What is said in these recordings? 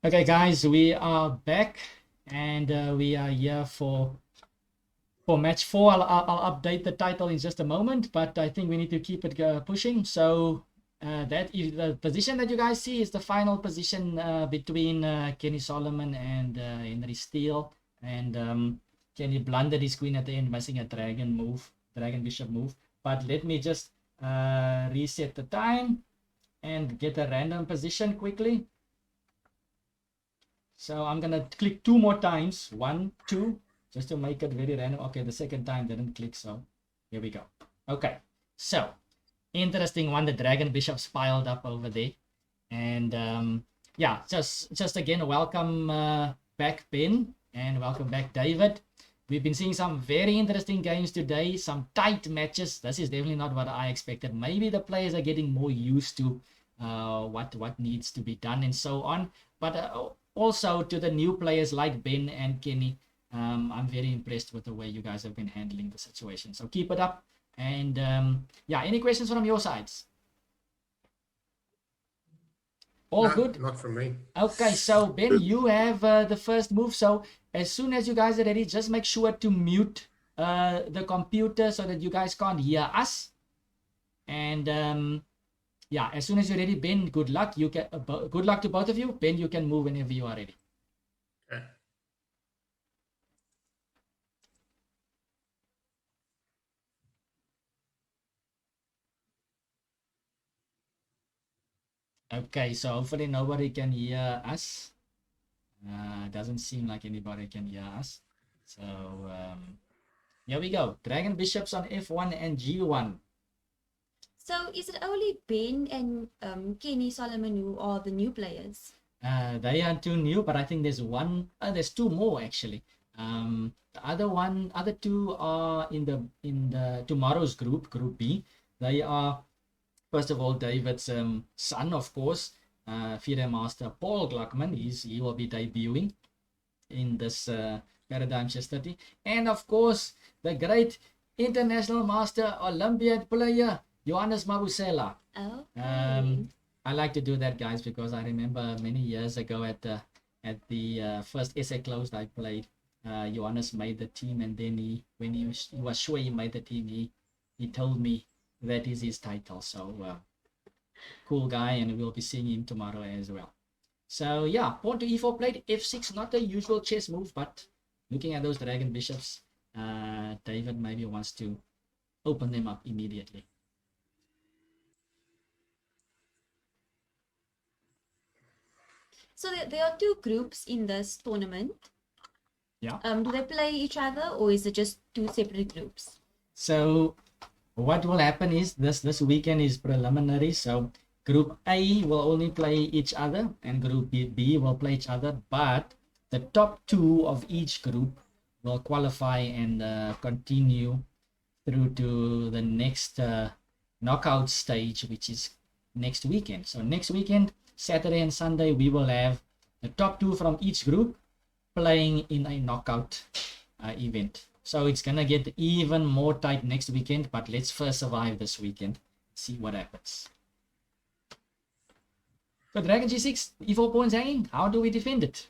Okay, guys, we are back, and we are here for match 4. I'll update the title in just a moment, but I think we need to keep it pushing. So that is the position that you guys see is the final position between Kenny Solomon and Henry Steele, and Kenny blundered his queen at the end, missing a dragon bishop move. But let me just reset the time and get a random position quickly. So I'm gonna click 2 more times, 1, 2, just to make it very random. Okay, the second time didn't click, so here we go. Okay, so interesting one. The dragon bishops piled up over there, and yeah, just again, welcome back Ben, and welcome back David. We've been seeing some very interesting games today, some tight matches. This is definitely not what I expected. Maybe the players are getting more used to what needs to be done and so on, but also to the new players like Ben and Kenny, I'm very impressed with the way you guys have been handling the situation. So keep it up. And yeah, any questions from your sides? All good? Not from me. Okay, so Ben, you have the first move. So as soon as you guys are ready, just make sure to mute the computer so that you guys can't hear us. And yeah, as soon as you're ready, Ben, good luck. You can good luck to both of you. Ben, you can move whenever you are ready. Okay. Okay, so hopefully nobody can hear us. Doesn't seem like anybody can hear us. So here we go. Dragon bishops on F1 and G1. So is it only Ben and Kenny Solomon who are the new players? They are 2 new, but I think there's there's 2 more actually. The other 2 are in the tomorrow's group B. They are, first of all, David's son, of course, FIDE Master Paul Gluckman. He will be debuting in this Paradigm Chess 30. And of course, the great international master Olympiad player, Johannes Mabusela. Okay. I like to do that, guys, because I remember many years ago at the first SA Closed I played, Johannes made the team, and then when he was sure he made the team, he told me that is his title. So cool guy, and we'll be seeing him tomorrow as well. So yeah, pawn to e4 played, f6, not the usual chess move, but looking at those dragon bishops, David maybe wants to open them up immediately. So there are 2 groups in this tournament. Yeah. Do they play each other, or is it just 2 separate groups? So what will happen is this weekend is preliminary. So Group A will only play each other, and Group B will play each other. But the top 2 of each group will qualify and continue through to the next knockout stage, which is next weekend. So next weekend, Saturday and Sunday, we will have the top 2 from each group playing in a knockout event. So it's gonna get even more tight next weekend, but let's first survive this weekend, see what happens. So Dragon G6, e4 pawns hanging. How do we defend it?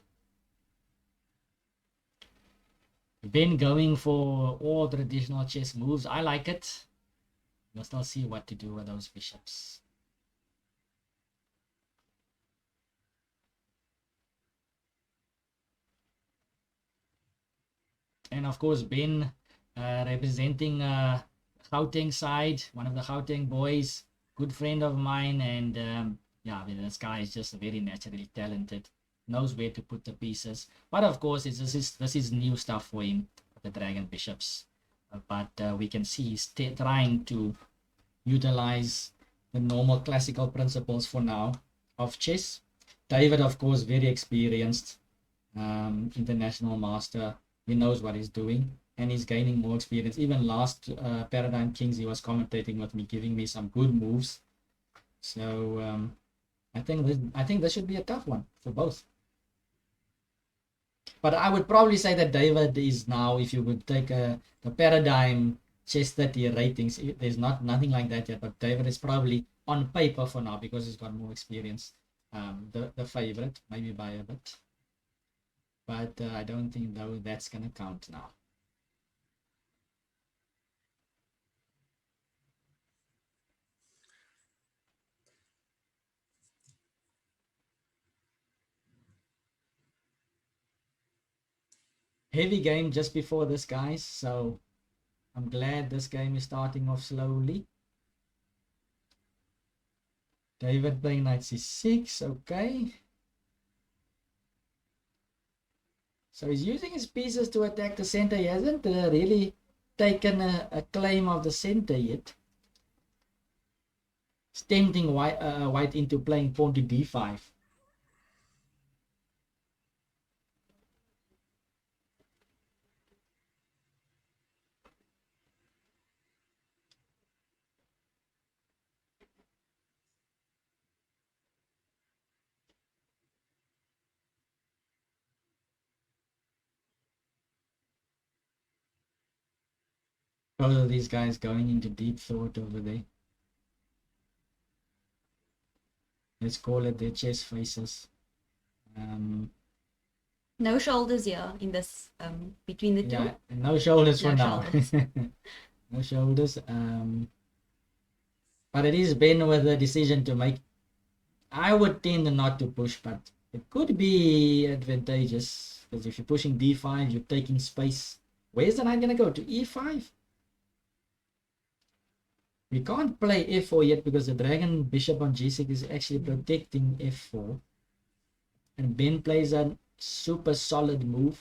Ben going for all traditional chess moves. I like it. We'll still see what to do with those bishops. And of course, Ben representing Gauteng side, one of the Gauteng boys, good friend of mine, and yeah, I mean, this guy is just very naturally talented, knows where to put the pieces. But of course, this is new stuff for him, the dragon bishops. But we can see he's trying to utilize the normal classical principles for now of chess. David, of course, very experienced, international master. He knows what he's doing, and he's gaining more experience. Even last Paradigm Kings, he was commentating with me, giving me some good moves. So I think this should be a tough one for both. But I would probably say that David is now, if you would take the Paradigm Chess 30 ratings, there's nothing like that yet. But David is probably on paper for now, because he's got more experience, the favorite, maybe by a bit. But I don't think though that's gonna count now. Heavy game just before this, guys, so I'm glad this game is starting off slowly. David playing knight c6, okay. So he's using his pieces to attack the center. He hasn't really taken a claim of the center yet. It's tempting white into playing pawn to d5. Both of these guys going into deep thought over there. Let's call it their chess faces. No shoulders here in this between the two. Yeah, no shoulders for No now. shoulders. No shoulders. But it is Ben with a decision to make. I would tend not to push, but it could be advantageous because if you're pushing d5, you're taking space. Where's the knight gonna go? To e5? We can't play f4 yet because the dragon bishop on g6 is actually protecting f4. And Ben plays a super solid move.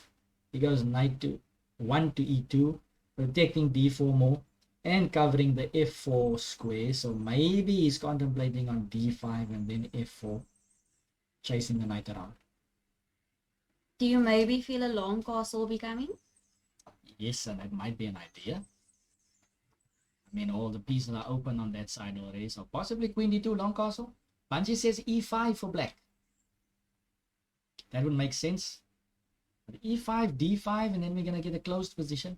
He goes knight to 1 to e2, protecting d4 more and covering the f4 square. So maybe he's contemplating on d5 and then f4, chasing the knight around. Do you maybe feel a long castle becoming? Yes, and that might be an idea. I mean, all the pieces are open on that side already, so possibly queen d2 long castle. Bungie says e5 for black. That would make sense. But e5, d5, and then we're gonna get a closed position.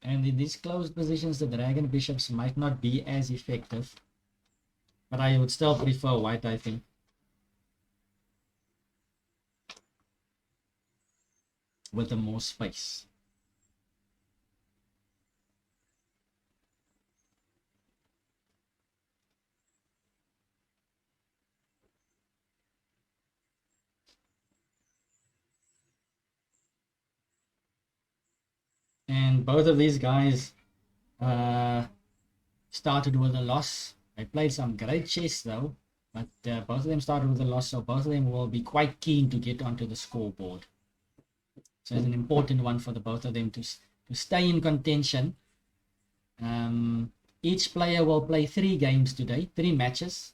And in these closed positions, the dragon bishops might not be as effective. But I would still prefer white, I think. With the more space. And both of these guys started with a loss. They played some great chess though, but both of them started with a loss, so both of them will be quite keen to get onto the scoreboard. So it's an important one for the both of them to stay in contention. Each player will play 3 games today, 3 matches.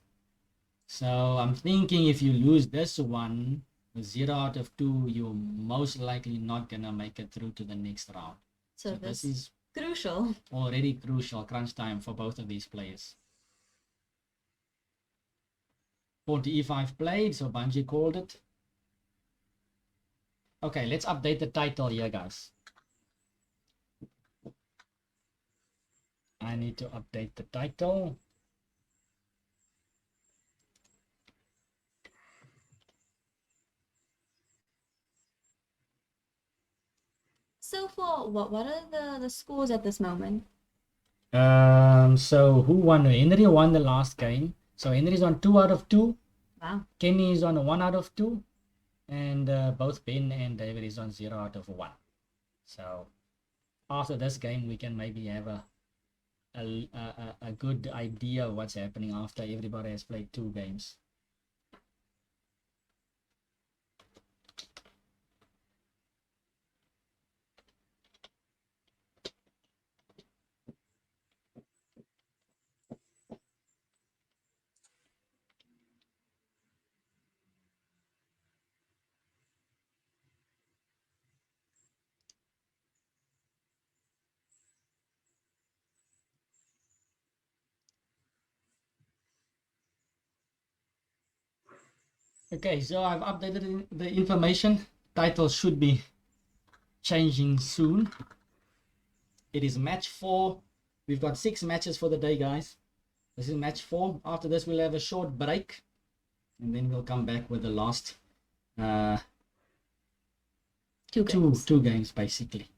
So I'm thinking if you lose this one, 0 out of 2, you're most likely not gonna make it through to the next round. So this is crucial. Already crucial, crunch time for both of these players. Pawn to e5 played, so Bungie called it. Okay, let's update the title here, guys. I need to update the title. So for what are the scores at this moment? So who won? Henry won the last game. So Henry's on 2 out of 2. Wow. Kenny is on 1 out of 2. And both Ben and David is on 0 out of 1. So after this game, we can maybe have a good idea of what's happening after everybody has played 2 games. Okay, so I've updated the information. Title should be changing soon. It is match 4 We've got 6 matches for the day, guys. This is match 4. After this, we'll have a short break, and then we'll come back with the last two games, basically.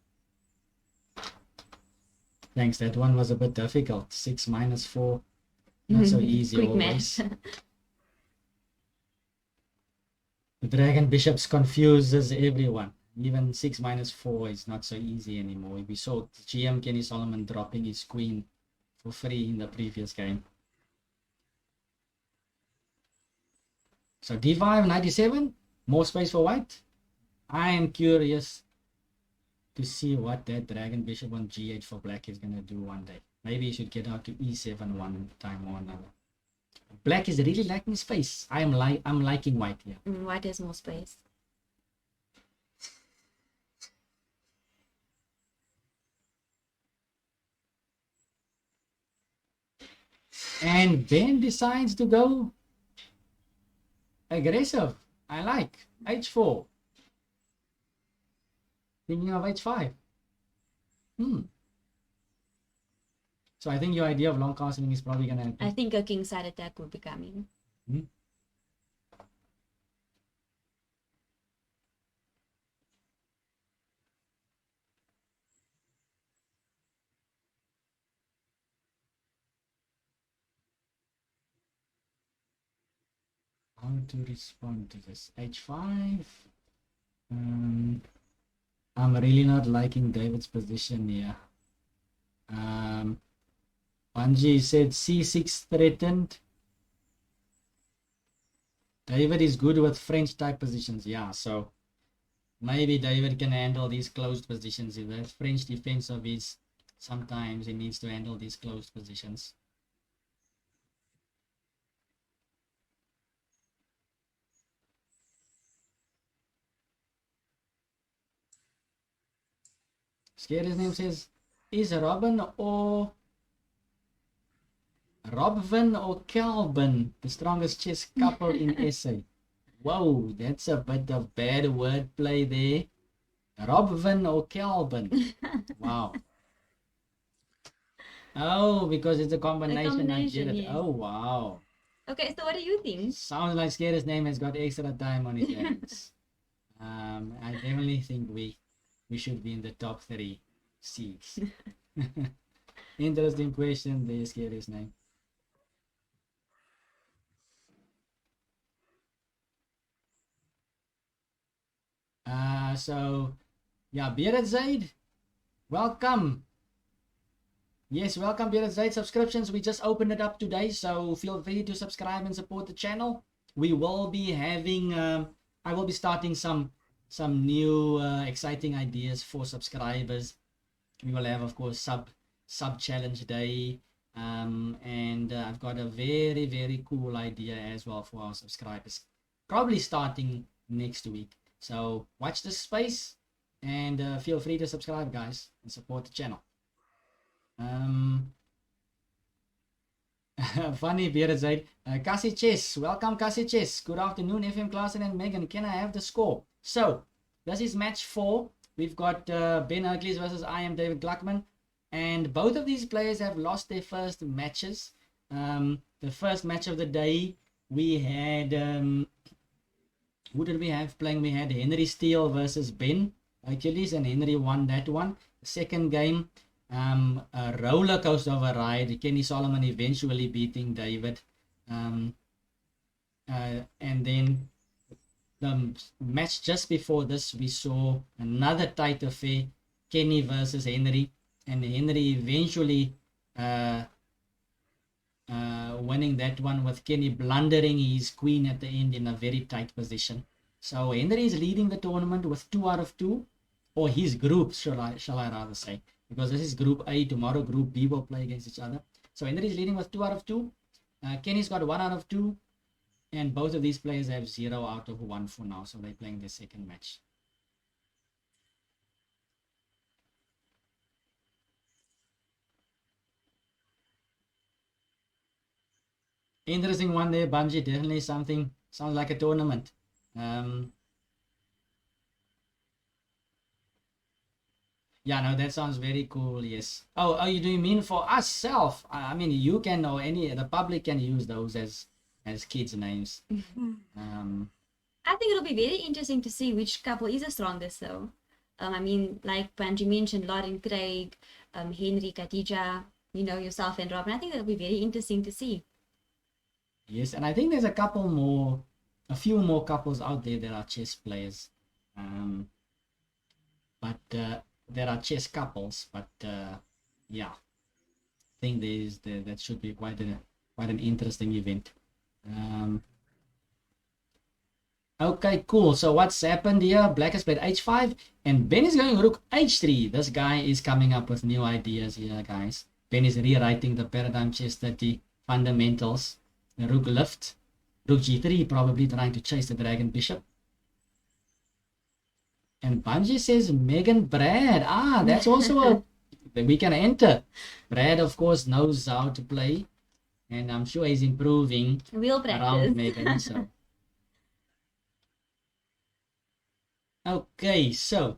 Thanks. That one was a bit difficult. 6 minus 4, not so easy always. The Dragon Bishops confuses everyone. Even 6 minus 4 is not so easy anymore. We saw GM Kenny Solomon dropping his queen for free in the previous game. So D5, 97, more space for white. I am curious to see what that Dragon Bishop on G8 for black is going to do one day. Maybe he should get out to E7 one time or another. Black is really lacking space. I'm liking white here. White has more space. And Ben decides to go aggressive. I like H4. Thinking of H5. So I think your idea of long castling is probably going to happen. I think a kingside attack will be coming. How to respond to this? H5. I'm really not liking David's position here. Bungie said C6 threatened. David is good with French type positions. Yeah, so maybe David can handle these closed positions. If that French defensive is, sometimes he needs to handle these closed positions. Scary's name says, is Robin or Calvin the strongest chess couple in SA? Whoa, that's a bit of bad wordplay there. Robin or Calvin? Wow. Oh, because it's a combination. I get it. Yes. Oh, wow. Okay, so what do you think? Sounds like Scary's name has got extra time on his hands. I definitely think we should be in the top 3 seeds. Interesting question there, Scary's name. So yeah, Bearded Zaid, welcome. Yes, welcome Bearded Zaid. Subscriptions, we just opened it up today, so feel free to subscribe and support the channel. We will be having I will be starting some new exciting ideas for subscribers. We will have, of course, sub challenge day, and I've got a very cool idea as well for our subscribers, probably starting next week. So watch this space and feel free to subscribe, guys, and support the channel. Funny Bearded Zaid. Cassie Chess, welcome Cassie Chess. Good afternoon, FM Klaasen and Megan. Can I have the score? So this is match 4. We've got Ben Hercules versus IM Gluckman, and both of these players have lost their first matches. The first match of the day, we had who did we have playing? We had Henry Steele versus Ben Hercules, and Henry won that one. The second game, a roller coaster of a ride. Kenny Solomon eventually beating David, and then the match just before this, we saw another tight affair, Kenny versus Henry, and Henry eventually winning that one with Kenny blundering his queen at the end in a very tight position. So Henry is leading the tournament with 2 out of 2, or his group, shall I rather say, because this is Group A. Tomorrow Group B will play against each other. So Henry is leading with 2 out of 2. Kenny's got 1 out of 2. And both of these players have 0 out of 1 for now. So they're playing their second match. Interesting one there, Bungie. Definitely something. Sounds like a tournament. Yeah, no, that sounds very cool. Yes. Oh, do you mean for us self? I mean, you can or the public can use those as kids' names. I think it'll be very interesting to see which couple is the strongest, though. I mean, like Banji mentioned, Lauren, Craig, Henry, Khadija, yourself and Robin. I think that'll be very interesting to see. Yes, and I think there's a few more couples out there that are chess players. But there are chess couples, but yeah, I think that should be quite an interesting event. Okay, cool. So what's happened here? Black has played h5, and Ben is going rook h3. This guy is coming up with new ideas here, guys. Ben is rewriting the Paradigm Chess 30 fundamentals. The rook lift, rook g3, probably trying to chase the Dragon Bishop. And Bungie says Megan Brad. That's also we can enter. Brad, of course, knows how to play, and I'm sure he's improving around Megan. So. Okay, so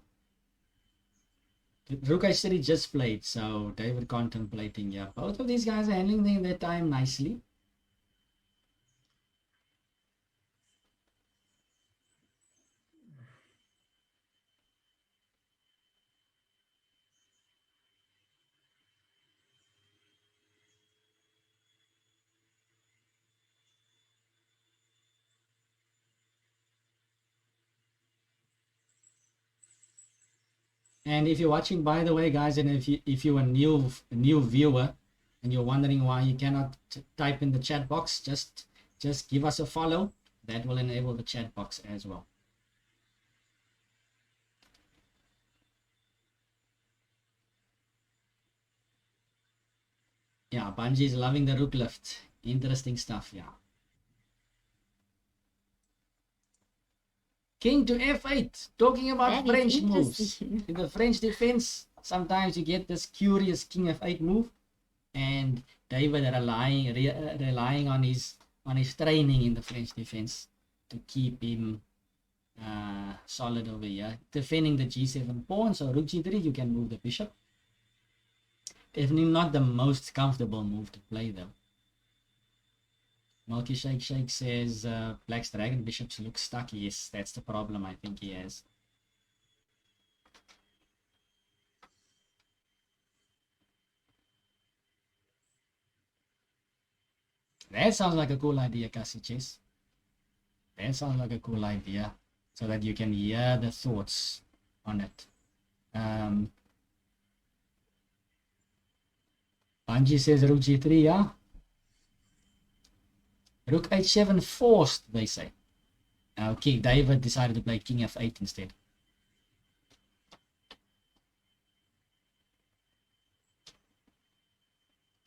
Rook h3 just played, so David contemplating. Yeah, both of these guys are handling their time nicely. And if you're watching, by the way, guys, and if you're a new viewer and you're wondering why you cannot type in the chat box, just give us a follow. That will enable the chat box as well. Yeah, Bungie is loving the rook lift. Interesting stuff, yeah. King to f8. Talking about French moves. In the French defense, sometimes you get this curious king f8 move, and David relying on his training in the French defense to keep him solid over here. Defending the g7 pawn, so rook g3, you can move the bishop. Definitely not the most comfortable move to play though. Milky Shake says Black's Dragon Bishops look stuck. Yes, that's the problem I think he has. That sounds like a cool idea, Cassie Chess. That sounds like a cool idea, so that you can hear the thoughts on it. Bungie says rook g3, yeah? Rook h7 forced, they say. Okay, David decided to play king f8 instead.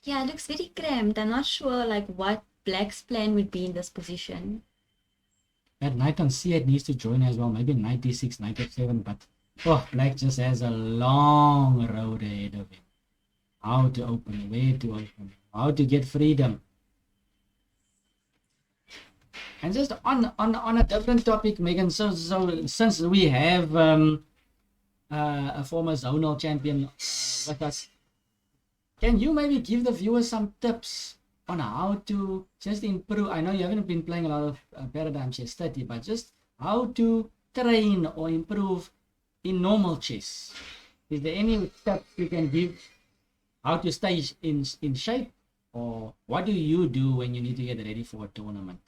Yeah, it looks very cramped. I'm not sure like what Black's plan would be in this position. That knight on c8 needs to join as well. Maybe knight d6, knight f7, but Black just has a long road ahead of him. How to open, where to open, how to get freedom. And just on a different topic, Megan, so since we have a former zonal champion with us, can you maybe give the viewers some tips on how to just improve? I know you haven't been playing a lot of Paradigm Chess 30, but just how to train or improve in normal chess. Is there any tips you can give? How to stay in shape, or what do you do when you need to get ready for a tournament?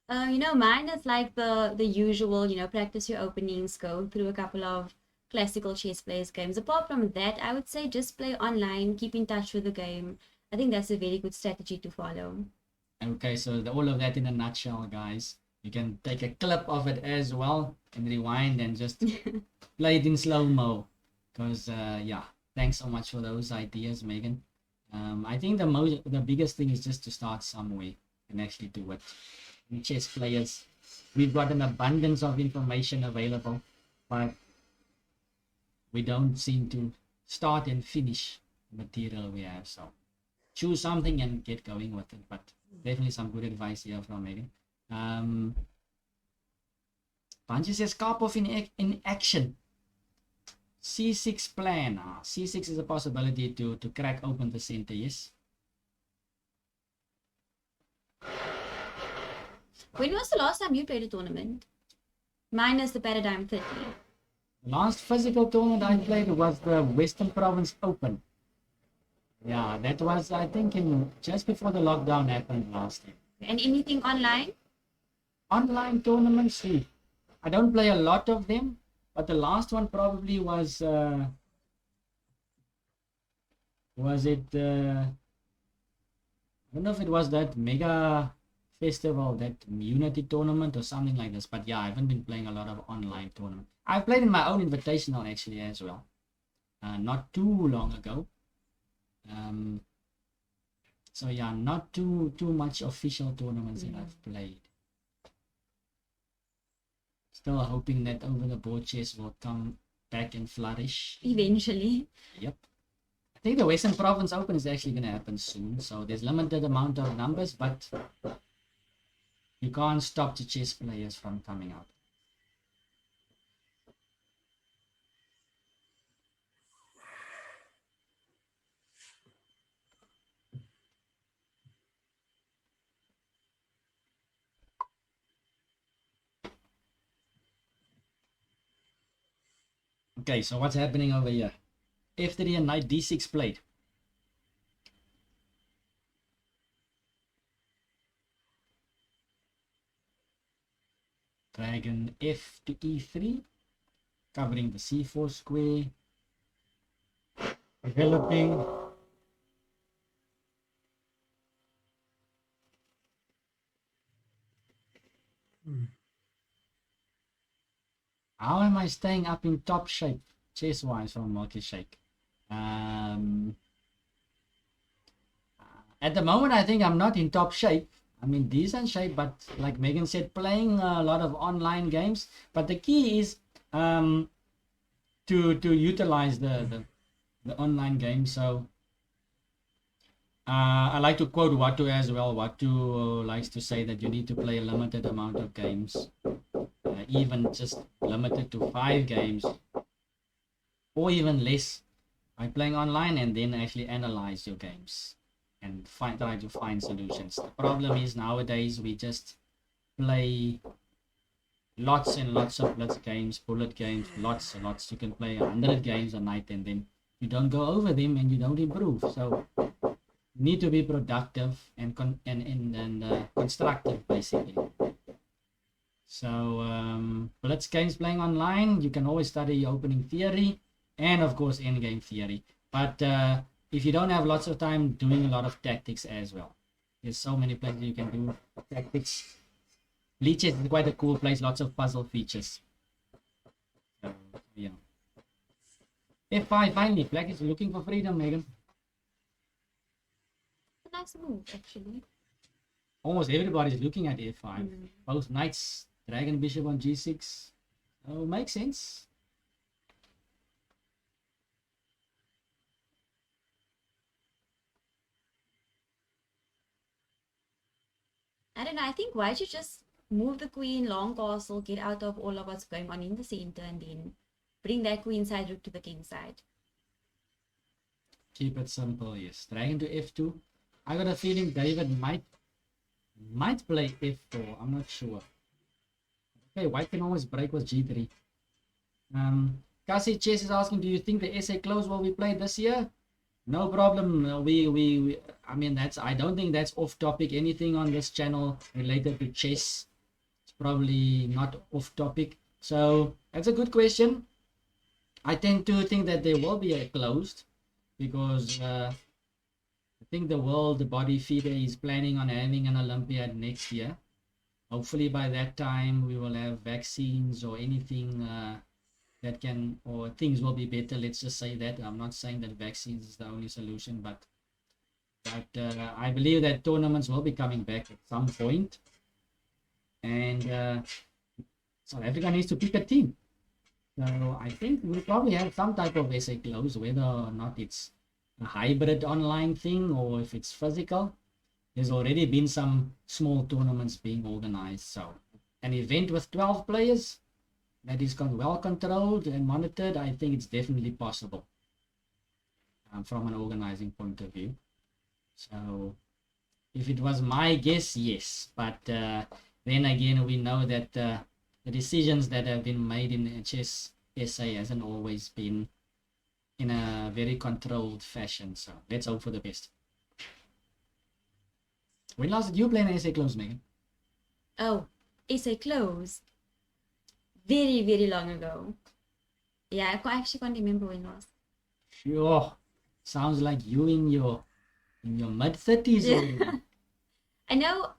Mine is like the usual, practice your openings, go through a couple of classical chess players games. Apart from that, I would say just play online, keep in touch with the game. I think that's a very good strategy to follow. Okay, so all of that in a nutshell, guys. You can take a clip of it as well and rewind and just play it in slow-mo. Because, yeah, thanks so much for those ideas, Megan. I think the biggest thing is just to start somewhere and actually do it. Chess players, we've got an abundance of information available, but we don't seem to start and finish the material we have. So choose something and get going with it. But definitely some good advice here from Megan. Bungie says Karpov in action. C6 plan. C6 is a possibility to crack open the center, yes. When was the last time you played a tournament? Minus the Paradigm 30. The last physical tournament I played was the Western Province Open. Yeah, that was, I think, in just before the lockdown happened last year. And anything online? Online tournaments, I don't play a lot of them, but the last one probably was it, I don't know if it was that mega festival, that Unity tournament or something like this, but yeah, I haven't been playing a lot of online tournaments. I've played in my own invitational actually as well, not too long ago. So yeah, not too much official tournaments that I've played. Still hoping that over the board chess will come back and flourish Eventually. Yep. I think the Western Province Open is actually going to happen soon, so there's limited amount of numbers, but you can't stop the chess players from coming out. Okay, so what's happening over here? F3 and knight d6 played. Dragon f to e3, covering the c4 square, developing. How am I staying up in top shape chess-wise from multi-shake? At the moment, I think I'm not in top shape. I'm in decent shape, but like Megan said, playing a lot of online games. But the key is to utilize the online game. So I like to quote Watu as well. Watu likes to say that you need to play a limited amount of games, even just limited to 5 games or even less, by playing online and then actually analyze your games and try to find solutions. The problem is nowadays we just play lots and lots of blitz games, bullet games, lots and lots. You can play 100 games a night and then you don't go over them and you don't improve. So you need to be productive and constructive basically. So blitz games playing online, you can always study opening theory and of course endgame theory. But if you don't have lots of time, doing a lot of tactics as well. There's so many places you can do tactics. Leeches is quite a cool place, lots of puzzle features. So, yeah. F5 finally, Black is looking for freedom, Megan. A nice move, actually. Almost everybody's looking at F5. Both knights, Dragon Bishop on G6. Oh, makes sense. I don't know, I think why don't you just move the queen, long castle, get out of all of what's going on in the center, and then bring that queen side rook to the king side. Keep it simple, yes. Dragon to F2. I got a feeling David might play F4. I'm not sure. Okay, white can always break with G3. Kasi Chess is asking, do you think the SA close will be played this year? No problem. I mean, I don't think that's off topic. Anything on this channel related to chess, it's probably not off topic. So that's a good question. I tend to think that there will be a closed because I think the World Body Feeder is planning on having an Olympiad next year. Hopefully by that time we will have vaccines or anything that can, or things will be better. Let's just say that. I'm not saying that vaccines is the only solution, but I believe that tournaments will be coming back at some point, and South Africa needs to pick a team. So I think we'll probably have some type of SA close, whether or not it's a hybrid online thing or if it's physical. There's already been some small tournaments being organized. So an event with 12 players, that is well controlled and monitored, I think it's definitely possible from an organizing point of view. So if it was my guess, yes. But then again, we know that the decisions that have been made in Chess SA hasn't always been in a very controlled fashion. So let's hope for the best. When last did you play an SA close, Megan? Oh, SA closed very, very long ago. Yeah, I actually can't remember when it was. Sure. Sounds like you in your mid-30s already. I know.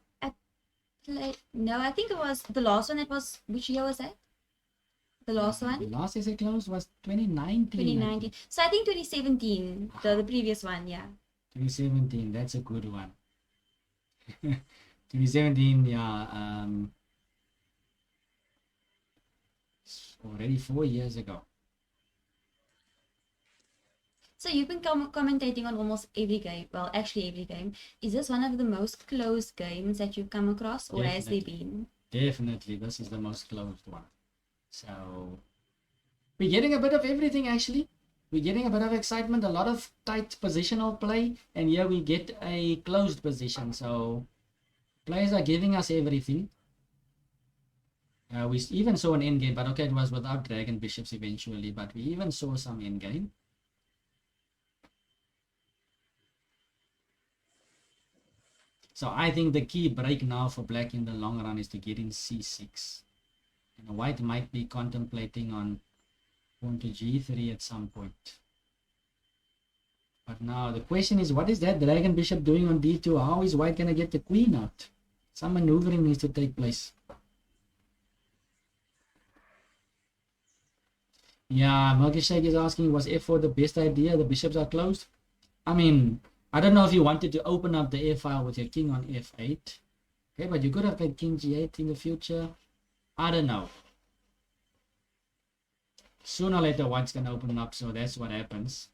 No, I think it was the last one. It was, which year was that? The last one? The last SA close was 2019. 2019. So I think 2017, the previous one, yeah. 2017, that's a good one. 2017, yeah. Already 4 years ago. So you've been commentating on almost every game. Well, actually every game. Is this one of the most closed games that you've come across, or has there been? Definitely, this is the most closed one. So we're getting a bit of everything, actually. We're getting a bit of excitement, a lot of tight positional play, and here we get a closed position. So players are giving us everything. We even saw an endgame, but okay, it was without dragon bishops eventually, but we even saw some endgame. So I think the key break now for black in the long run is to get in c6. And white might be contemplating on pawn to g3 at some point. But now the question is, what is that dragon bishop doing on d2? How is white going to get the queen out? Some maneuvering needs to take place. Yeah, Milkshake is asking, was f4 the best idea? The bishops are closed. I mean, I don't know if you wanted to open up the f file with your king on f8. Okay, but you could have played king g8 in the future. I don't know. Sooner or later, white's going to open up, so that's what happens.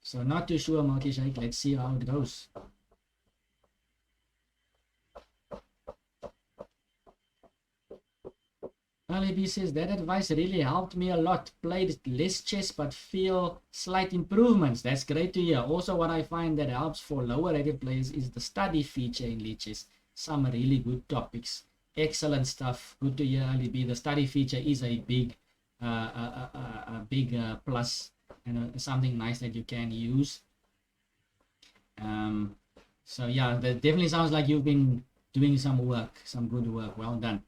So not too sure, Milkshake. Let's see how it goes. LAB says, that advice really helped me a lot. Played less chess but feel slight improvements. That's great to hear. Also, what I find that helps for lower rated players is the study feature in lead chess. Some really good topics. Excellent stuff. Good to hear, LAB. The study feature is a big plus and something nice that you can use. So yeah, that definitely sounds like you've been doing some work, some good work. Well done.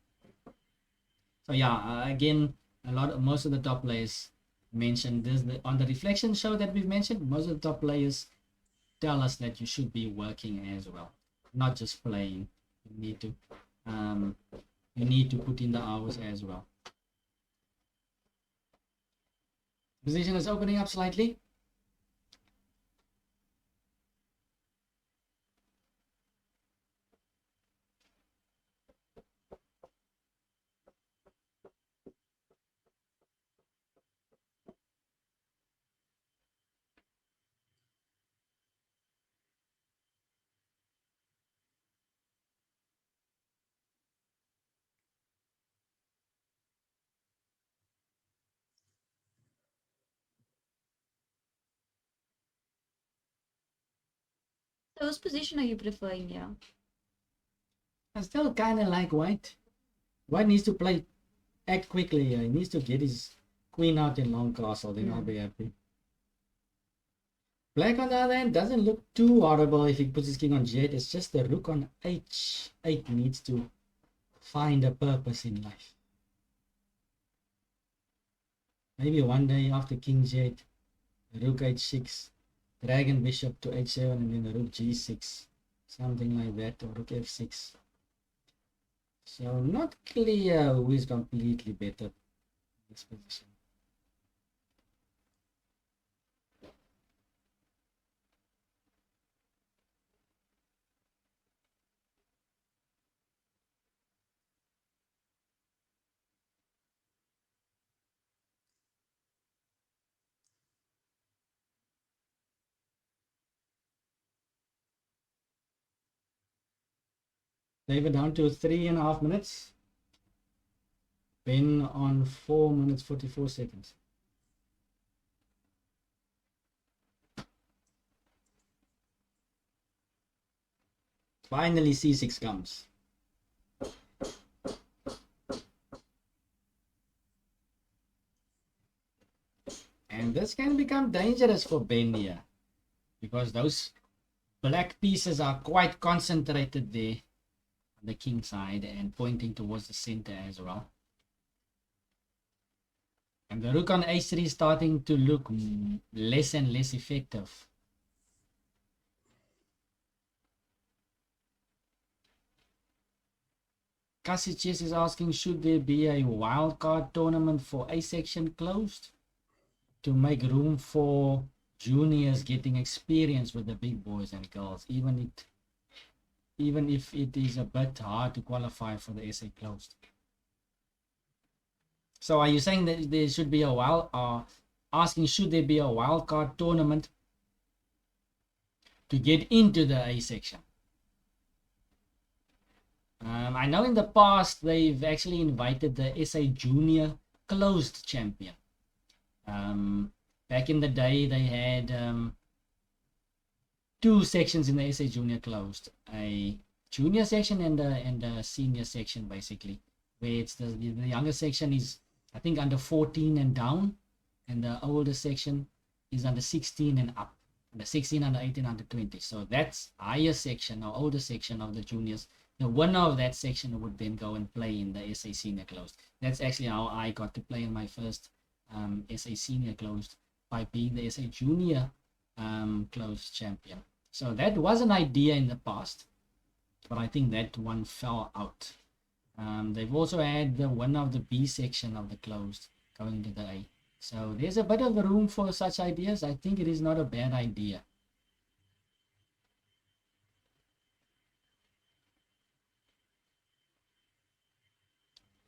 So yeah, again, most of the top players mentioned this on the reflection show that we've mentioned. Most of the top players tell us that you should be working as well, not just playing. You need to put in the hours as well. Position is opening up slightly. So whose position are you preferring here? I still kind of like white. White needs to act quickly here. He needs to get his queen out in long castle, then I'll be happy. Black, on the other hand, doesn't look too horrible if he puts his king on g8. It's just the rook on h8 needs to find a purpose in life. Maybe one day after king g8, rook h6, dragon bishop to h7, and then the rook g6. Something like that, or rook f6. So not clear who is completely better in this position. David down to 3.5 minutes. Ben on 4 minutes 44 seconds. Finally C6 comes. And this can become dangerous for Ben here, because those black pieces are quite concentrated there on the king side and pointing towards the center as well. And the rook on h3 is starting to look less and less effective. Kasichis is asking, should there be a wildcard tournament for A section closed to make room for juniors getting experience with the big boys and girls, even if it is a bit hard to qualify for the SA closed? So are you saying that there should be asking should there be a wildcard tournament to get into the A section? I know in the past they've actually invited the SA Junior Closed champion. Back in the day, they had 2 sections in the SA Junior Closed: a junior section and a senior section, basically, where it's the younger section is, I think, under 14 and down, and the older section is under 16 and up, under 16, under 18, under 20. So that's higher section or older section of the juniors. The winner of that section would then go and play in the SA Senior Closed. That's actually how I got to play in my first SA Senior Closed, by being the SA Junior Closed champion. So that was an idea in the past, but I think that one fell out. They've also had the winner of the B section of the closed going to the A. So there's a bit of room for such ideas. I think it is not a bad idea.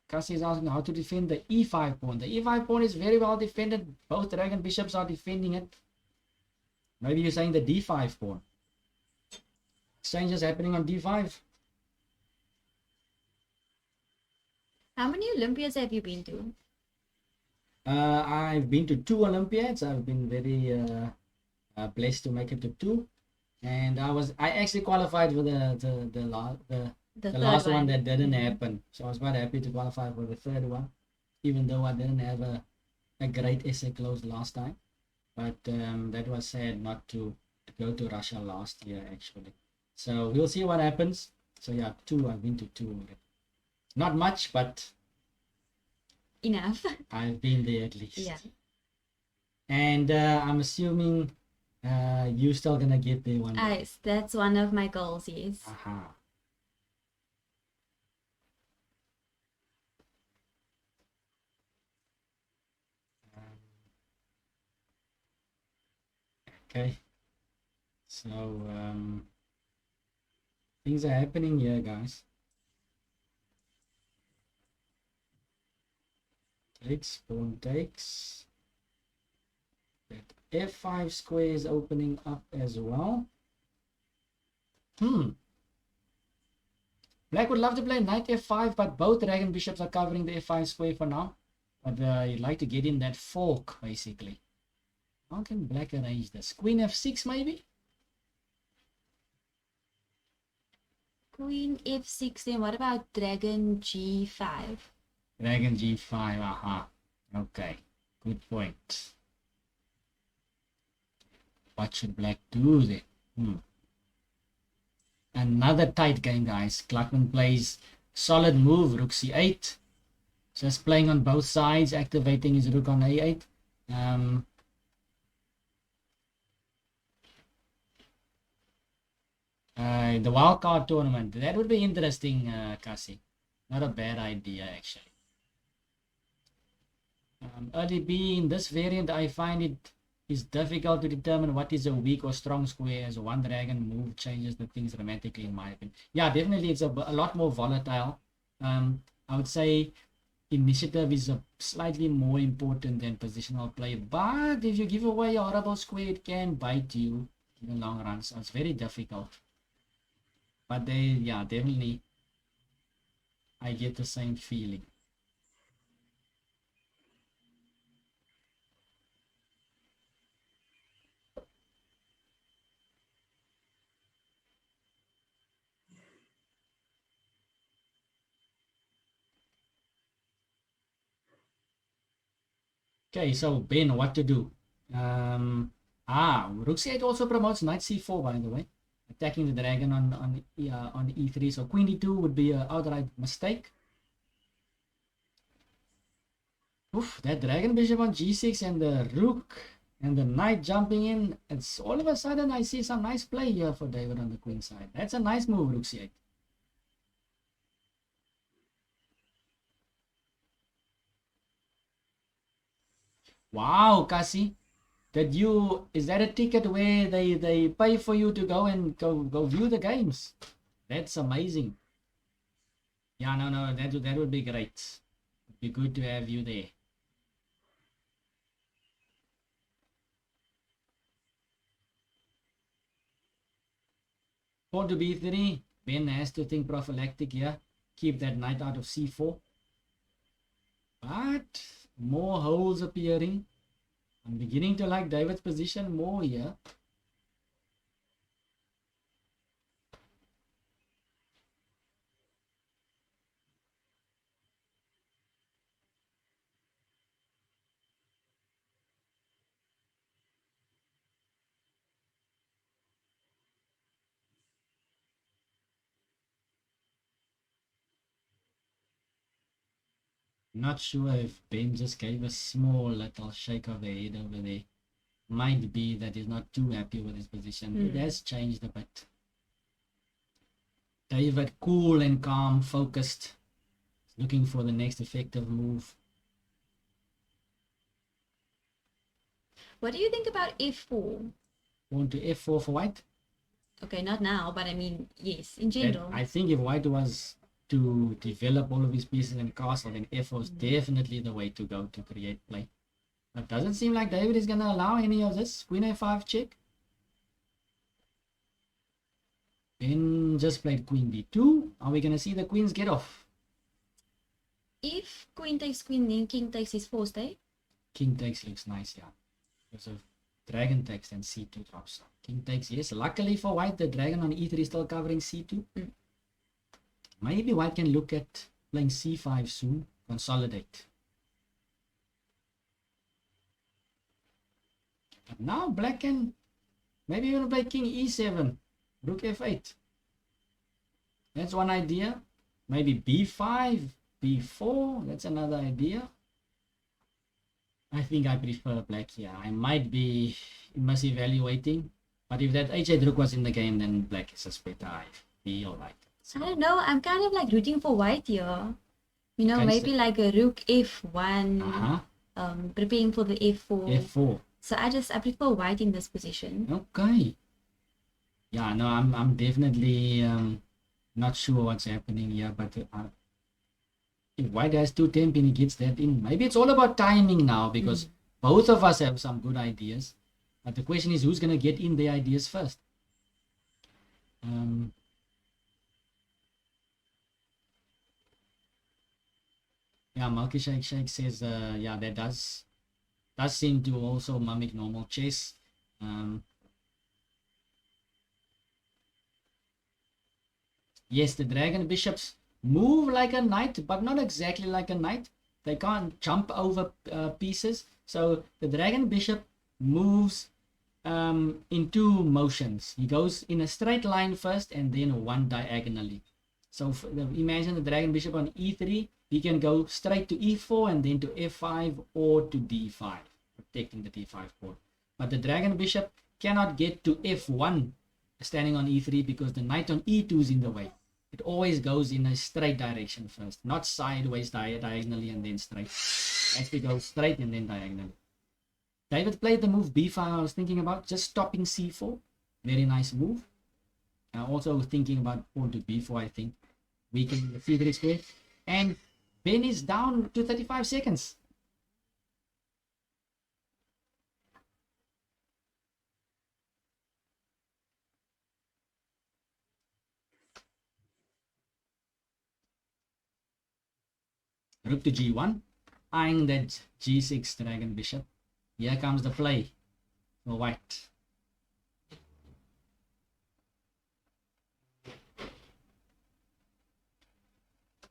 Cassie is asking how to defend the E5 pawn. The E5 pawn is very well defended. Both dragon bishops are defending it. Maybe you're saying the D5 pawn. Exchanges happening on D5. How many Olympiads have you been to? I've been to 2 Olympiads. I've been very blessed to make it to 2, and I actually qualified for the last one that didn't happen. So I was quite happy to qualify for the third one, even though I didn't have a great essay closed last time. But that was sad not to go to Russia last year, actually. So we'll see what happens. So yeah, 2. I've been to 2 already. Not much, but enough. I've been there at least. Yeah. And I'm assuming you're still gonna get there one day. Yes, that's one of my goals, yes. Aha. Okay. So things are happening here, guys. Takes, pawn takes. That f5 square is opening up as well. Black would love to play knight f5, but both dragon bishops are covering the f5 square for now. But you'd like to get in that fork, basically. How can black arrange this? Queen f6 maybe? Queen f6, then what about dragon g5? Dragon g5, aha. Okay, good point. What should black do then? Another tight game, guys. Gluckman plays solid move, rook c8. Just playing on both sides, activating his rook on a8. The wildcard tournament, that would be interesting, Cassie. Not a bad idea, actually. Early B, in this variant, I find it is difficult to determine what is a weak or strong square, as one dragon move changes the things dramatically, in my opinion. Yeah, definitely it's a lot more volatile. I would say initiative is slightly more important than positional play, but if you give away a horrible square, it can bite you in the long run, so it's very difficult. But yeah, definitely I get the same feeling. Okay, so Ben, what to do? Rook c8 also promotes knight c4, by the way, attacking the dragon on e3. So queen d2 would be an outright mistake. Oof, that dragon bishop on g6 and the rook and the knight jumping in. It's all of a sudden I see some nice play here for David on the queen side. That's a nice move, rook c8. Wow, Kasi. Is that a ticket where they pay for you to go and go view the games? That's amazing. Yeah, no, that would be great. It'd be good to have you there. Pawn to b3. Ben has to think prophylactic here. Keep that knight out of c4. But more holes appearing. I'm beginning to like David's position more here. Not sure if Ben just gave a small little shake of the head over there. Might be that he's not too happy with his position. It has changed a bit. David, cool and calm, focused, looking for the next effective move. What do you think about f4? Pawn to f4 for white. Okay, not now, but I mean, yes, in general. I think if white was to develop all of his pieces in castle, then f4 is definitely the way to go to create play. But doesn't seem like David is going to allow any of this. Queen a5 check. Ben just played queen d2. Are we going to see the queens get off? If queen takes queen, then king takes his forced, eh? King takes looks nice, yeah. Because of dragon takes and c2 drops. King takes, yes. Luckily for white, the dragon on e3 is still covering c2. Maybe white can look at playing c5 soon. Consolidate. But now black can maybe even play king e7. Rook f8. That's one idea. Maybe b5, b4. That's another idea. I think I prefer black here. I might be evaluating. But if that h8 rook was in the game, then black is just better. I feel like. I don't know. I'm kind of like rooting for white here. You know, maybe like a rook f1. Preparing for the f4. f4. So I prefer white in this position. Okay. Yeah, no, I'm definitely not sure what's happening here, but if white has 2 temp and he gets that in, maybe it's all about timing now, because both of us have some good ideas, but the question is who's going to get in the ideas first. Yeah, Malky Shake says yeah, that does seem to also mimic normal chess. Yes, the dragon bishops move like a knight, but not exactly like a knight. They can't jump over pieces. So the dragon bishop moves in 2 motions. He goes in a straight line first and then one diagonally. So imagine the dragon bishop on e3. He can go straight to e4 and then to f5 or to d5, protecting the d5 pawn. But the dragon bishop cannot get to f1 standing on e3 because the knight on e2 is in the way. It always goes in a straight direction first, not sideways diagonally and then straight. It has to go straight and then diagonally. David played the move b5 I was thinking about, just stopping c4. Very nice move. Also thinking about pawn to b4, I think. Weakening the c3 square. And Ben is down to 35 seconds. Rook to g1, eyeing that g6 dragon bishop. Here comes the play for white.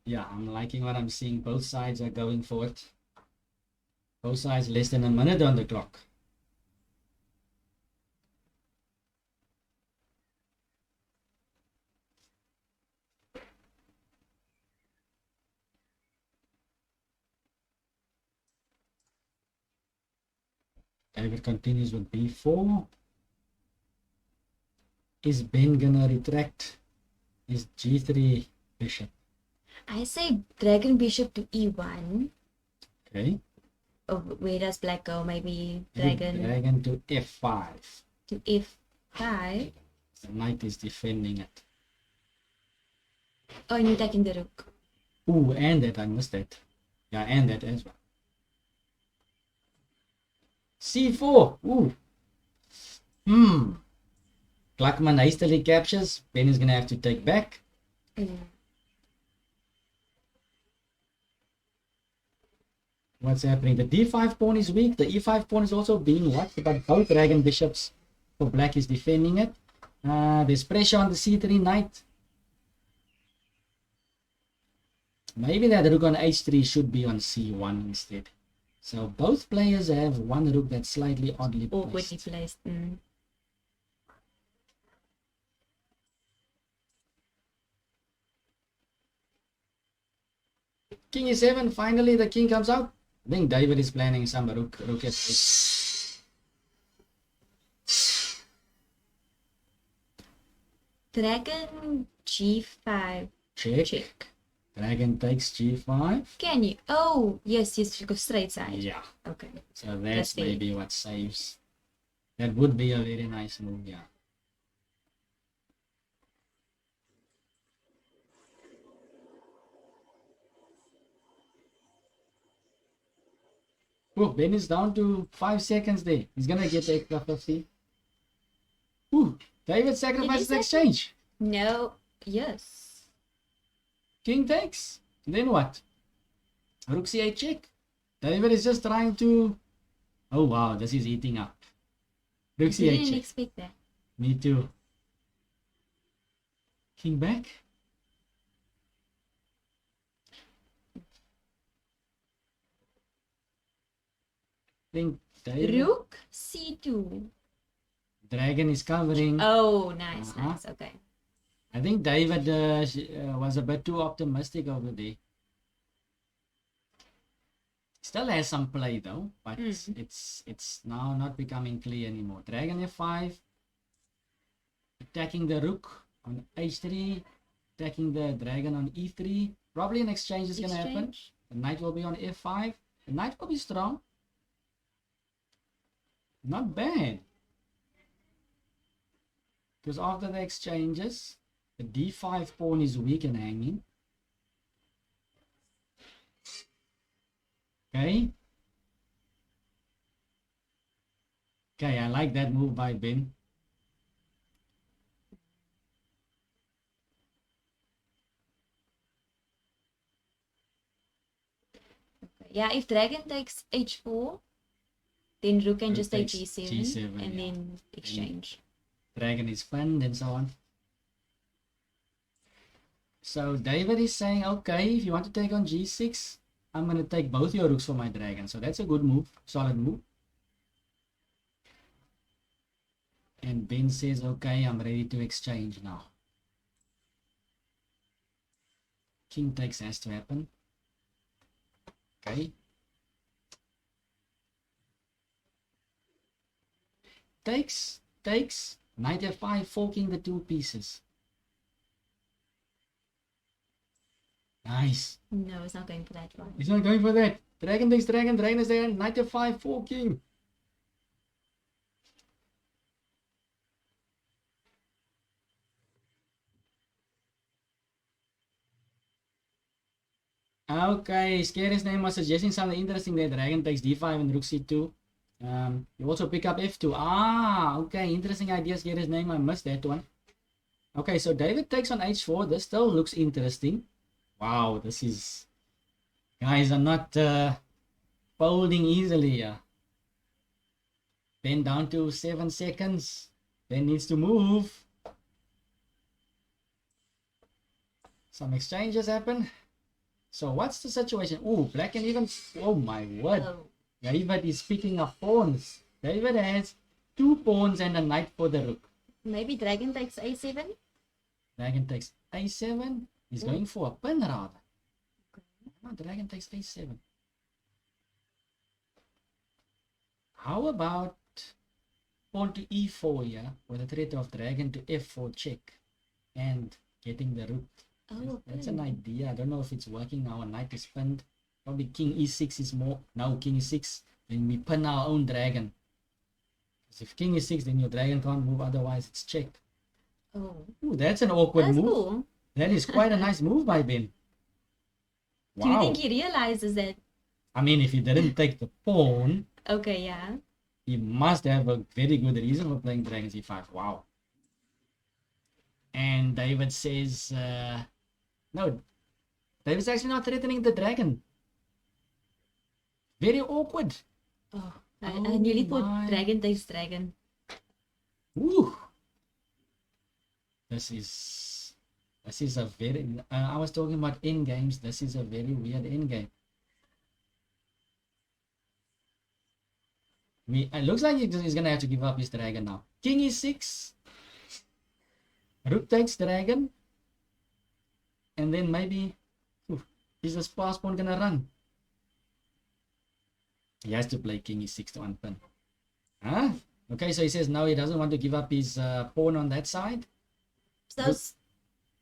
Yeah, I'm liking what I'm seeing. Both sides are going for it. Both sides less than a minute on the clock. David continues with b4. Is Ben gonna retract his g3 bishop? I say dragon bishop to e1. Okay. Oh, where does black go? Maybe Dragon dragon to f5. to f5. The knight is defending it. Oh, and you're attacking the rook. Ooh, and that, I missed that. Yeah, and that as well. c4. Ooh. Gluckman hastily captures. Ben is gonna have to take back. What's happening? The d5 pawn is weak. The e5 pawn is also being watched, but both dragon bishops for black is defending it. There's pressure on the c3 knight. Maybe that rook on h3 should be on c1 instead. So both players have one rook that's slightly oddly Awkwardly placed. placed. King e7. Finally, the king comes out. I think David is planning some rook f8. Dragon g5. Check. Dragon takes g5. Can you? Oh, yes, you go straight side. Yeah. Okay. So that's That's fair. maybe what saves. That would be a very nice move, yeah. Oh, Ben is down to 5 seconds there. He's gonna get the extra 50. Ooh, David sacrifices the exchange. No. Yes. King takes. Then what? Rook c8 check. David is just trying to... Oh wow, this is eating up. Rook c8 Didn't check. expect that. Me too. King back. Think David. Rook c2. Dragon is covering. Oh, nice, nice. Okay. I think David was a bit too optimistic over there. Still has some play though, but it's now not becoming clear anymore. Dragon f5, attacking the rook on h3, attacking the dragon on e3. Probably an exchange is going to happen. The knight will be on f5. The knight will be strong. Not bad. Because after the exchanges, the d5 pawn is weak and hanging. Okay. Okay, I like that move by Ben. Okay. Yeah, if dragon takes h4, then rook can just take g7, G7 and yeah. then exchange. Dragon is fun and so on. So David is saying, okay, if you want to take on g6, I'm going to take both your rooks for my dragon. So that's a good move, solid move. And Ben says, okay, I'm ready to exchange now. King takes has to happen. Okay. Takes, knight f5, forking the two pieces. Nice. No, it's not going for that one. He's not going for that. Dragon takes dragon, dragon is there, knight f5, forking. Okay, Scary's name was suggesting something interesting there. Dragon takes d5 and rook c2. You also pick up f2. Ah, okay, interesting idea. Scary's name, I missed that one. Okay, so David takes on h4. This still looks interesting. Wow, this is... Guys are not folding easily. Ben down to 7 seconds. Ben needs to move. Some exchanges happen. So what's the situation? Oh, black and even... Oh my word. Oh. David is picking up pawns. David has 2 pawns and a knight for the rook. Maybe dragon takes a7. Dragon takes a7. He's going for a pin rather. No, dragon takes a7. How about pawn to e4 here with a threat of dragon to f4 check and getting the rook? Oh, That's an idea. I don't know if it's working now. A knight is pinned. Probably king e6 is more. Now king e6. Then we pin our own dragon. Because if king e6, then your dragon can't move. Otherwise, it's checked. Oh, Ooh, that's an awkward that's move. cool. That is quite a nice move by Ben. Wow. Do you think he realizes that? I mean, if he didn't take the pawn, Okay, yeah. he must have a very good reason for playing dragon c5. Wow. And David says, no, David's actually not threatening the dragon. Very awkward. Oh, I nearly thought my. dragon takes dragon. Ooh. This is a very, I was talking about end games. This is a very weird end game. It looks like he's gonna have to give up his dragon now. King e6. Rook takes dragon. And then maybe, is this pass pawn gonna run? He has to play king e6 to unpin. Huh? Okay, so he says now he doesn't want to give up his pawn on that side. So it's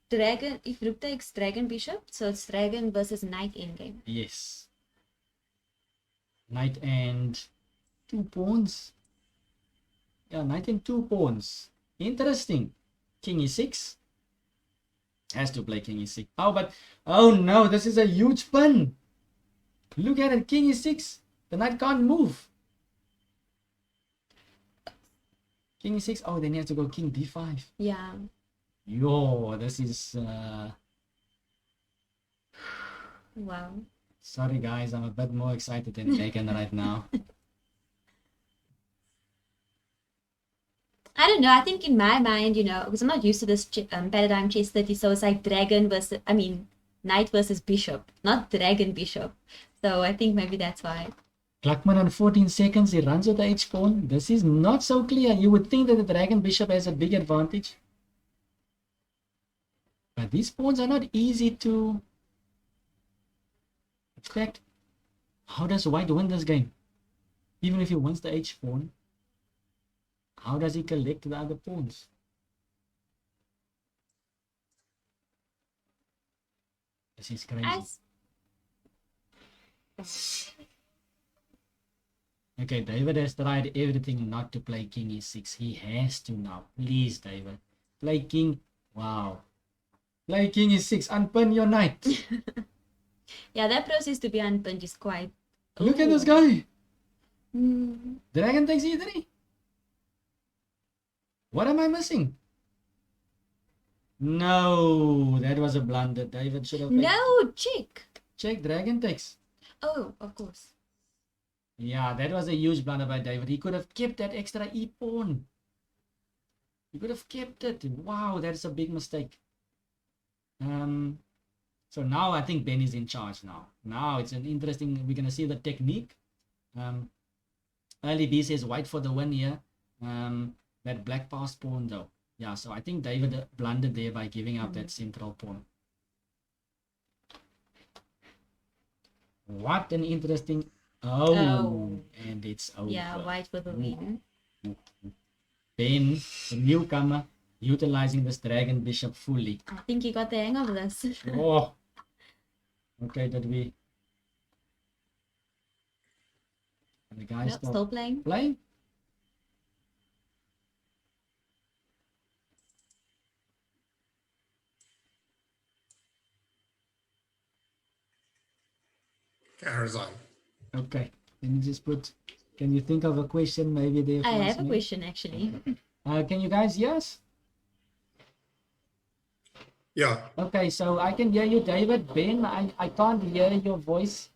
dragon, if rook takes dragon bishop, so it's dragon versus knight endgame. Yes. Knight and 2 pawns. Yeah, knight and 2 pawns. Interesting. King e6. Has to play king e6. Oh, but, oh no, this is a huge pin. Look at it, king e6. The knight can't move. King e6. Oh, then he has to go king d5. Yeah. Yo, this is... Wow. Sorry guys, I'm a bit more excited than Megan right now. I don't know. I think in my mind, because I'm not used to this paradigm chess 30, so it's like knight versus bishop, not dragon bishop. So I think maybe that's why. Gluckman on 14 seconds, he runs with the h pawn. This is not so clear. You would think that the dragon bishop has a big advantage. But these pawns are not easy to... In fact, how does white win this game? Even if he wins the h pawn, how does he collect the other pawns? This is crazy. Okay, David has tried everything not to play king e6. He has to now. Please, David. Play king. Wow. Play king e6. Unpin your knight. Yeah, that process to be unpinned is quite... Look at this guy. Mm. Dragon takes e3. What am I missing? No, that was a blunder. David should have... No, check. Check, dragon takes. Oh, of course. Yeah, that was a huge blunder by David. He could have kept that extra e pawn. He could have kept it. Wow, that's a big mistake. So now I think Ben is in charge now. Now it's an interesting... We're going to see the technique. Early B says white for the win here. That black passed pawn though. Yeah, so I think David blundered there by giving up that central pawn. What an interesting... Oh, and it's over. Yeah, white for the win. Ben, the newcomer, utilizing this dragon bishop fully. I think he got the hang of this. Oh. Okay, did we... And the guys Still playing. Playing? Camera's on. Okay. Can you just put... Can you think of a question maybe there for I us, have a maybe? question actually. Can you guys hear us? Yeah. Okay, so I can hear you, David. Ben, I can't hear your voice.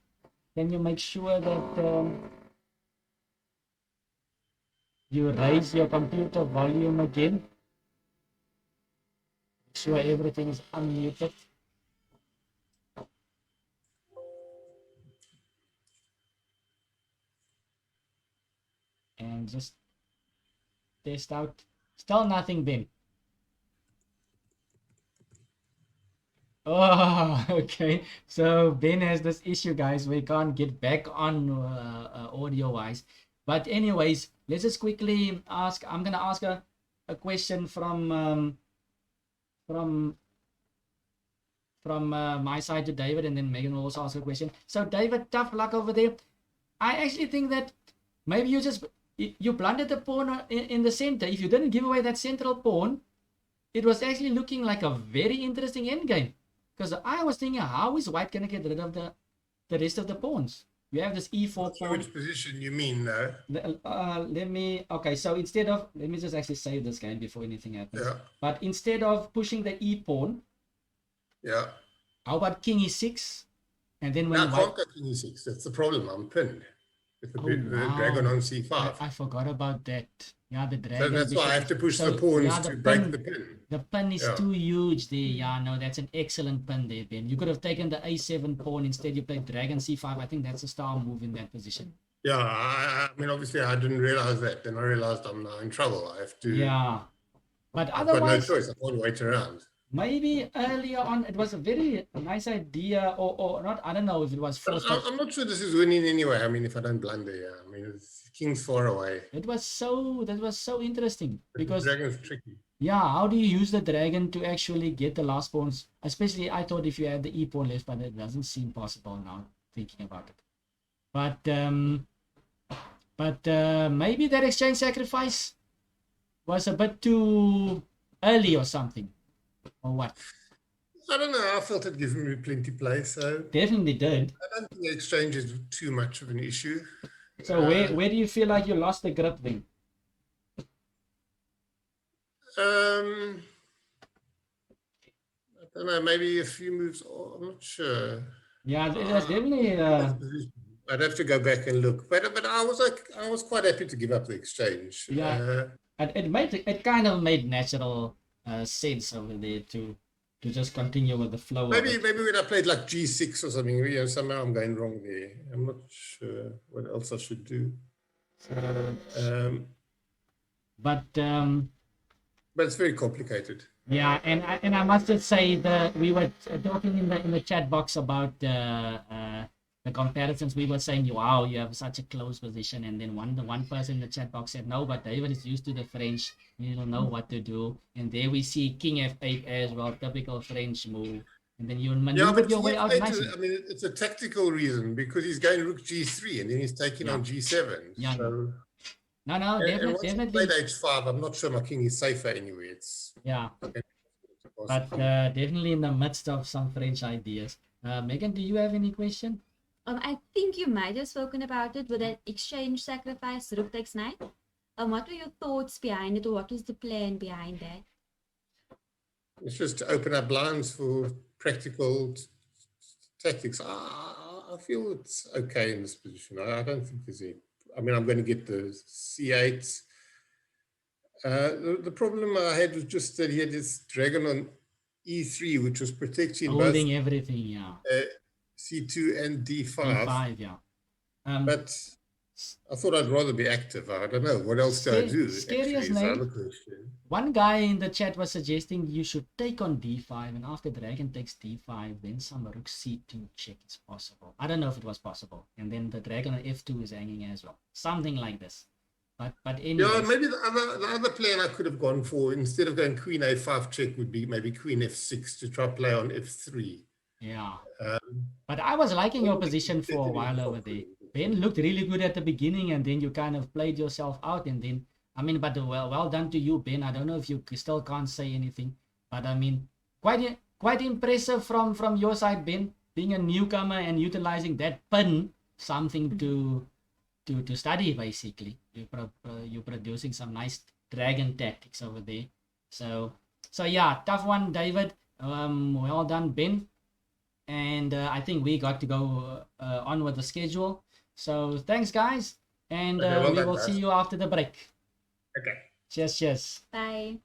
Can you make sure that you raise your computer volume again? Make sure everything is unmuted. and just test out. Still nothing, Ben. Oh, okay. So Ben has this issue, guys. We can't get back on audio-wise. But anyways, let's just quickly ask. I'm gonna ask a question from my side to David, and then Megan will also ask a question. So David, tough luck over there. I actually think that maybe you blundered the pawn in the center. If you didn't give away that central pawn, it was actually looking like a very interesting endgame. Because I was thinking, how is white going to get rid of the rest of the pawns? You have this e4 pawn. Which position you mean, though? Okay, so instead of, let me just actually save this game before anything happens. Yeah. But instead of pushing the e pawn, Yeah. how about king e6? And then when I can't go king e6. That's the problem. I'm pinned. With the dragon on c5. I forgot about that. Yeah, the dragon. So that's why I have to push the pawns to break the pin. The pin is too huge there. Yeah, no, that's an excellent pin there, Ben. You could have taken the a7 pawn. Instead, you played dragon c5. I think that's a star move in that position. Yeah, I mean, obviously, I didn't realize that. Then I realized I'm now in trouble. I have to. Yeah. But I've got no otherwise, choice. I can't wait around. maybe earlier on, it was a very nice idea, or not. I don't know if it was forced. I'm not sure this is winning anyway. I mean, if I don't blunder, yeah. I mean, it's king's far away. That was so interesting because the dragon's tricky. Yeah, how do you use the dragon to actually get the last pawns? Especially, I thought if you had the e pawn left, but it doesn't seem possible now thinking about it. But maybe that exchange sacrifice was a bit too early or something, or what? I don't know. I felt it gave me plenty play, so Definitely did. I don't think the exchange is too much of an issue. So where do you feel like you lost the grip then? I don't know, maybe a few moves. I'm not sure. Yeah, it was definitely. I'd have to go back and look, but I was quite happy to give up the exchange. Yeah, it kind of made natural sense over there to just continue with the flow. Maybe when I played like G6 or something, somehow I'm going wrong there. I'm not sure what else I should do. But it's very complicated. Yeah, and I must just say that we were talking in the chat box about the comparisons. We were saying, wow, you have such a close position, and then one person in the chat box said, no, but David is used to the French. He don't know what to do. And there we see King F8 as well, typical French move. And then you maneuver your way out nicely. I mean, it's a tactical reason because he's going Rook G3 and then he's taking on G7. Yeah. So, no, and definitely. Played H5. I'm not sure my king is safer anyway. But definitely in the midst of some French ideas. Megan, do you have any question? I think you might have spoken about it with that exchange sacrifice, Rook takes knight. What were your thoughts behind it, or what was the plan behind that? It's just to open up blinds for practical tactics. I feel it's okay in this position. I don't think there's any. I mean, I'm going to get the C8. The problem I had was just that he had this dragon on E3, which was protecting holding both, everything, C2 and D5. D5, yeah. But I thought I'd rather be active. I don't know. What else do I do? Scariest name. One guy in the chat was suggesting you should take on D5, and after dragon takes D5, then some rook C2 check is possible. I don't know if it was possible. And then the dragon on F2 is hanging as well. Something like this. But anyway. Yeah, maybe the other plan I could have gone for, instead of going Queen A5 check, would be maybe Queen F6 to try play on F3. Yeah. But I was liking your position for a while over there. Ben looked really good at the beginning, and then you kind of played yourself out, and then, I mean, but well done to you, Ben. I don't know if you still can't say anything, but I mean, quite impressive from your side, Ben, being a newcomer and utilizing that pin, something to study, basically. You're producing some nice dragon tactics over there. So yeah, tough one, David. Well done, Ben. And I think we got to go on with the schedule. So thanks, guys. And we will see you after the break. Okay. Cheers. Bye.